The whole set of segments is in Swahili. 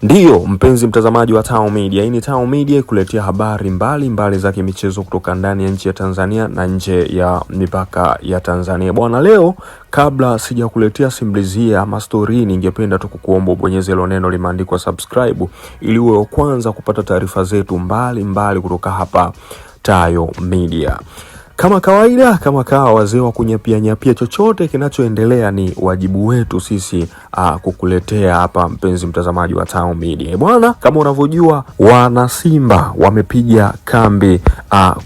Ndiyo mpenzi mtazamaji wa Tao Media, hii ni Tao Media kuletea habari mbali za kimichezo kutoka ndani ya nchi ya Tanzania na nje ya mipaka ya Tanzania. Bwana, leo kabla sija kuletea simulizi ama story, ningependa tu kukuomba ubonyeze hilo neno limeandikwa subscribe ili uwe wa kwanza kupata taarifa zetu mbali kutoka hapa Tao Media. Kama kawaida, kama wazee wa kunyapia chochote kinachoendelea, ni wajibu wetu sisi kukuletea hapa, mpenzi mtazamaji wa Tao Media. Bwana, kama unavyojua, wana Simba wamepiga kambi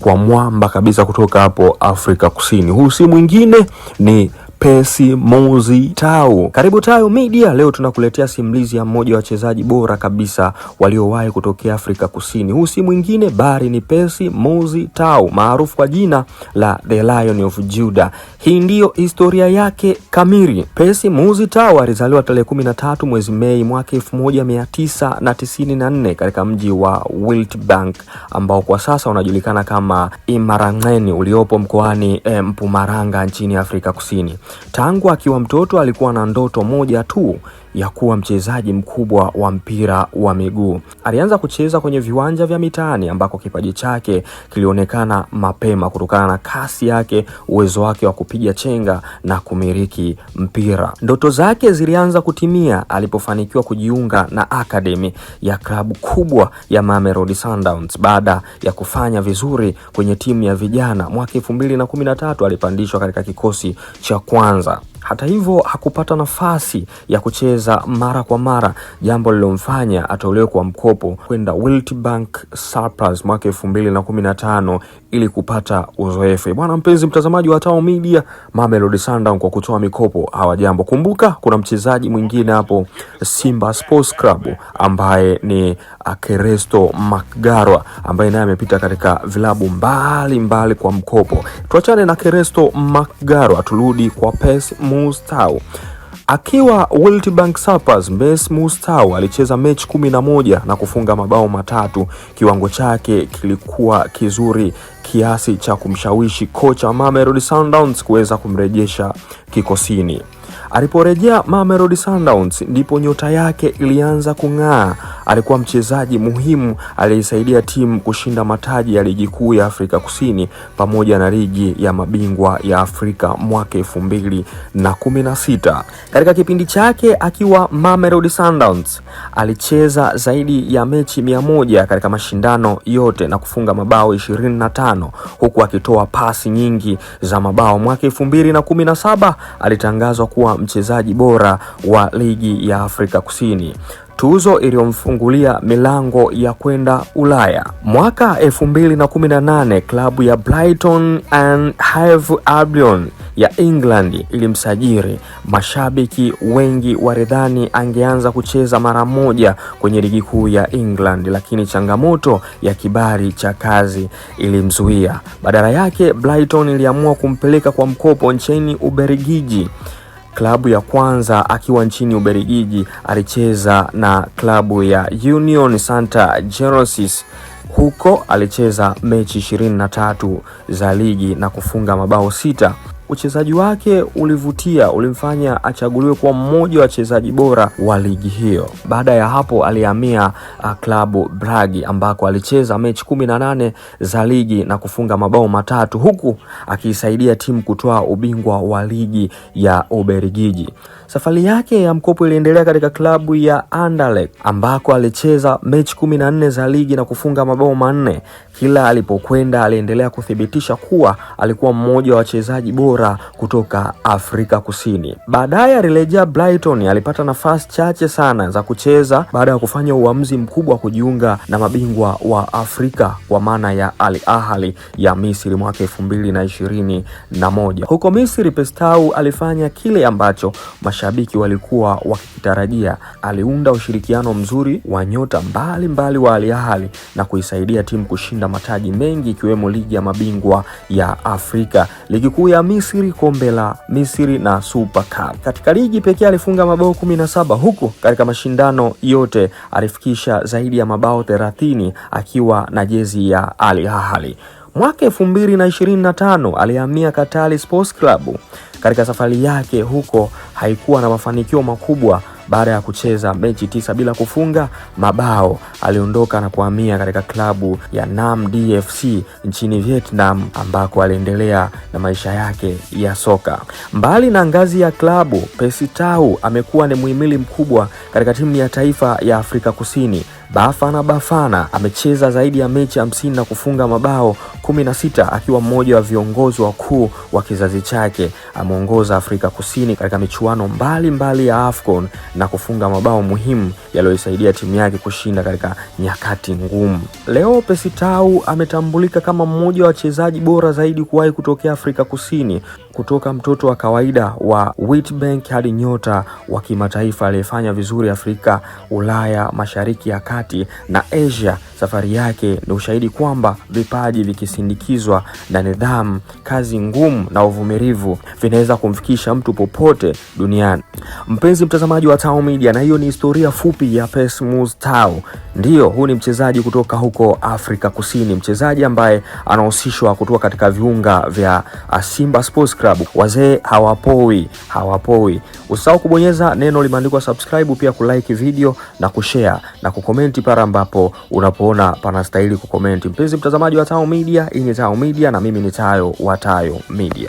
kwa mwamba kabisa kutoka hapo Afrika Kusini. Huu si mwingine ni Percy Mouzy Tau. Karibu Tao Media. Leo tunakuletea simulizi ya mmoja wa wachezaji bora kabisa waliowahi kutokea Afrika Kusini. Huu si mwingine bali ni Percy Mouzy Tau, maarufu kwa jina la The Lion of Judah. Hii ndiyo historia yake kamili. Percy Mouzy Tau alizaliwa tarehe 13 mwezi Mei mwaka 1994 katika mji wa Witbank ambao kwa sasa unajulikana kama Imaranceni uliopo mkoani Mpumalanga nchini Afrika Kusini. Tangu akiwa mtoto alikuwa na ndoto moja tu ya kuwa mchezaji mkubwa wa mpira wa miguu. Alianza kucheza kwenye viwanja vya mitaani ambako kipaji chake kilionekana mapema kutokana na kasi yake, uwezo wake wa kupiga chenga na kumiliki mpira. Ndoto zake zilianza kutimia alipofanikiwa kujiunga na akademi ya klabu kubwa ya Mamelodi Sundowns. Baada ya kufanya vizuri kwenye timu ya vijana, mwaka 2013 alipandishwa katika kikosi cha kwanza. Hata hivyo hakupata nafasi ya kucheza mara kwa mara, jambo lilomfanya atolewe kwa mkopo kwenda Witbank Surplus mwaka 2015 ili kupata uzoefu. Bwana mpenzi mtazamaji wa Tao Media, Mamelodi Sundowns kwa kutoa mikopo hawajambo. Kumbuka kuna mchezaji mwingine hapo Simba Sports Club ambaye ni Keresto Makgarwa ambaye naye amepita katika vilabu mbali kwa mkopo. Tuachane na Keresto Makgarwa, turudi kwa Percy Mouzy Tau. Akiwa Witbank Surplus, Percy Mouzy Tau alicheza mechi 11 na kufunga mabao 3. Kiwango chake kilikuwa kizuri kiasi cha kumshawishi kocha Mamelodi Sundowns kuweza kumrejesha kikosini. Aliporejea Mamelodi Sundowns ndipo nyota yake ilianza kung'aa. Alikuwa mchezaji muhimu aliyesaidia timu kushinda mataji ya ligi kuu ya Afrika Kusini pamoja na ligi ya mabingwa ya Afrika mwaka 2016. Katika kipindi chake akiwa Mamelodi Sundowns alicheza zaidi ya mechi 100 katika mashindano yote na kufunga mabao 25 huku akitoa pasi nyingi za mabao. Mwaka 2017 alitangazwa kuwa mchezaji bora wa ligi ya Afrika Kusini, tuzo iliyomfungulia milango ya kwenda Ulaya. Mwaka 2018 klabu ya Brighton and Hove Albion ya England ilimsajili. Mashabiki wengi walidhani angeanza kucheza mara moja kwenye ligi kuu ya England, lakini changamoto ya kibali cha kazi ilimzuia. Badala yake Brighton iliamua kumpeleka kwa mkopo nchini Ubelgiji. Klabu ya kwanza akiwa nchini Ubelgiji alicheza na klabu ya Union Saint-Gilloise. Huko alicheza mechi 23 za ligi na kufunga mabao 6. Uchezaji wake ulimfanya achaguliwe kuwa mmoja wa wachezaji bora wa ligi hiyo. Baada ya hapo alihamia klabu Brugge ambako alicheza mechi 18 za ligi na kufunga mabao 3 huku akiisaidia timu kutoa ubingwa wa ligi ya Ubelgiji. Safari yake ya mkopo iliendelea katika klabu ya Anderlecht ambako alicheza mechi 14 za ligi na kufunga mabao 4. Kila alipokwenda aliendelea kuthibitisha kuwa alikuwa mmoja wa wachezaji bora kutoka Afrika Kusini. Baadaye alirejea Brighton, alipata nafasi chache sana za kucheza baada ya kufanya uamuzi mkubwa wa kujiunga na mabingwa wa Afrika kwa maana ya Al Ahly ya Misri mwaka 2021. Huko Misri Percy Tau alifanya kile ambacho mashabiki walikuwa wakitarajia. Aliunda ushirikiano mzuri wa nyota mbali wa Al Ahly na kuisaidia timu kushinda mataji mengi ikiwemo ligi ya mabingwa ya Afrika, ligi kuu ya Misri, kombe la Misri na Super Cup. Katika ligi pekee alifunga mabao 17 huku katika mashindano yote alifikisha zaidi ya mabao 30 akiwa na jezi ya Al Ahly. Mwaka 2025 alihamia Qatar Sports Club. Katika safari yake huko haikuwa na mafanikio makubwa baada ya kucheza mechi 9 bila kufunga mabao. Aliondoka na kuhamia katika klabu ya Nam DFC nchini Vietnam ambako aliendelea na maisha yake ya soka. Mbali na ngazi ya klabu, Percy Tau amekuwa ni muhimili mkubwa katika timu ya taifa ya Afrika Kusini. Bafana Bafana amecheza zaidi ya mechi 50 na kufunga mabao 16 akiwa mmoja wa viongozi wakuu wa kizazi chake. Ameongoza Afrika Kusini katika michuano mbalimbali ya AFCON na kufunga mabao muhimu yaliyosaidia timu yake kushinda katika nyakati ngumu. Leo Percy Tau ametambulika kama mmoja wa wachezaji bora zaidi kuwahi kutokea Afrika Kusini, kutoka mtoto wa kawaida wa Witbank hadi nyota wa kimataifa aliyefanya vizuri Afrika, Ulaya, Mashariki ya Kati na Asia. Safari yake ni ushahidi kwamba vipaji vikisindikizwa na nidhamu, kazi ngumu na uvumilivu vinaweza kumfikisha mtu popote duniani. Mpenzi mtazamaji wa Tau Media, na hiyo ni historia fupi ya Percy Tau. Ndiyo, huu ni mchezaji kutoka huko Afrika Kusini, mchezaji ambaye anahusishwa kutoka katika viunga vya Simba Sports Club. Wazee hawapoi. Usisahau kubonyeza neno limeandikwa subscribe, pia kulike video na kushare na kukomenti pale ambapo unapoona panastahili kukomenti. Mpenzi mtazamaji wa Tau Media, hii ni Tau Media na mimi ni Tayo wa Tayo Media.